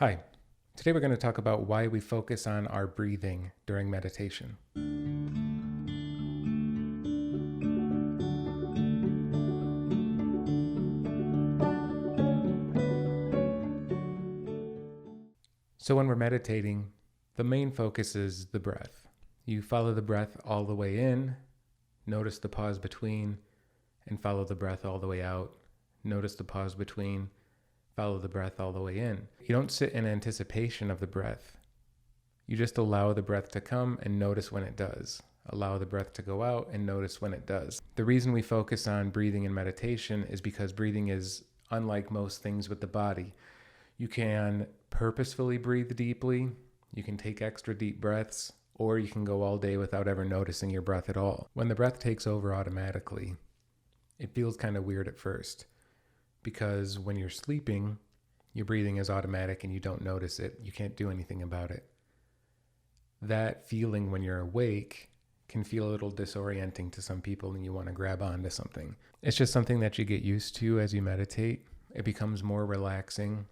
Hi, today we're going to talk about why we focus on our breathing during meditation. So when we're meditating, the main focus is the breath. You follow the breath all the way in, notice the pause between, and follow the breath all the way out. Notice the pause between, follow the breath all the way in. You don't sit in anticipation of the breath. You just allow the breath to come and notice when it does. Allow the breath to go out and notice when it does. The reason we focus on breathing in meditation is because breathing is unlike most things with the body. You can purposefully breathe deeply, you can take extra deep breaths, or you can go all day without ever noticing your breath at all. When the breath takes over automatically, it feels kind of weird at first, because when you're sleeping, your breathing is automatic and you don't notice it. You can't do anything about it. That feeling when you're awake can feel a little disorienting to some people and you want to grab onto something. It's just something that you get used to as you meditate. It becomes more relaxing.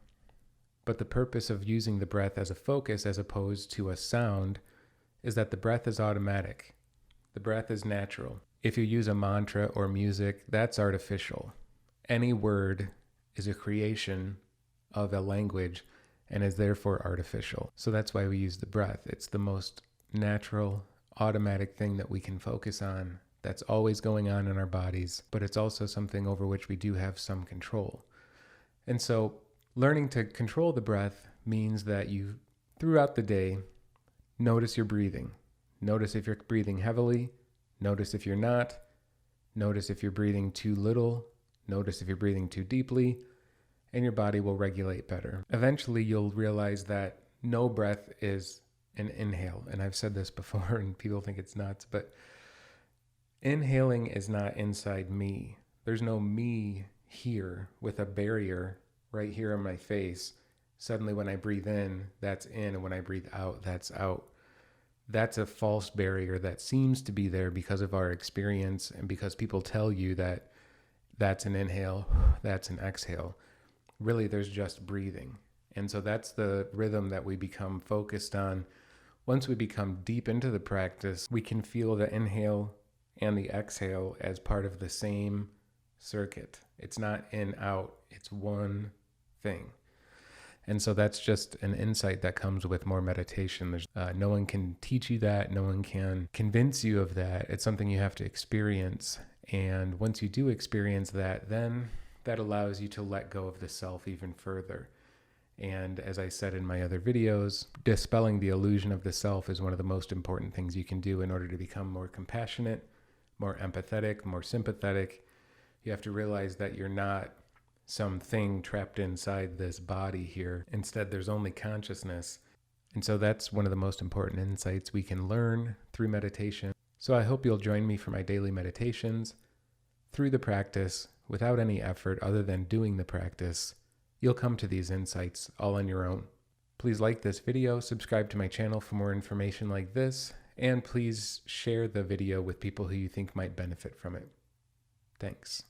But the purpose of using the breath as a focus as opposed to a sound is that the breath is automatic. The breath is natural. If you use a mantra or music, that's artificial. Any word is a creation of a language and is therefore artificial. So that's why we use the breath. It's the most natural, automatic thing that we can focus on that's always going on in our bodies, but it's also something over which we do have some control. And so learning to control the breath means that you, throughout the day, notice your breathing. Notice if you're breathing heavily. Notice if you're not. Notice if you're breathing too little. Notice if you're breathing too deeply. And your body will regulate better. Eventually, you'll realize that no breath is an inhale. And I've said this before, and people think it's nuts, but inhaling is not inside me. There's no me here with a barrier right here on my face. Suddenly, when I breathe in, that's in, and when I breathe out, that's out. That's a false barrier that seems to be there because of our experience and because people tell you that that's an inhale, that's an exhale. Really, there's just breathing. And so that's the rhythm that we become focused on. Once we become deep into the practice, we can feel the inhale and the exhale as part of the same circuit. It's not in, out, it's one thing. And so that's just an insight that comes with more meditation. No one can teach you that. No one can convince you of that. It's something you have to experience. And once you do experience that, then that allows you to let go of the self even further. And as I said in my other videos, dispelling the illusion of the self is one of the most important things you can do in order to become more compassionate, more empathetic, more sympathetic. You have to realize that you're not something trapped inside this body here. Instead, there's only consciousness. And so that's one of the most important insights we can learn through meditation. So I hope you'll join me for my daily meditations. Through the practice, without any effort other than doing the practice, you'll come to these insights all on your own. Please like this video, subscribe to my channel for more information like this, and please share the video with people who you think might benefit from it. Thanks.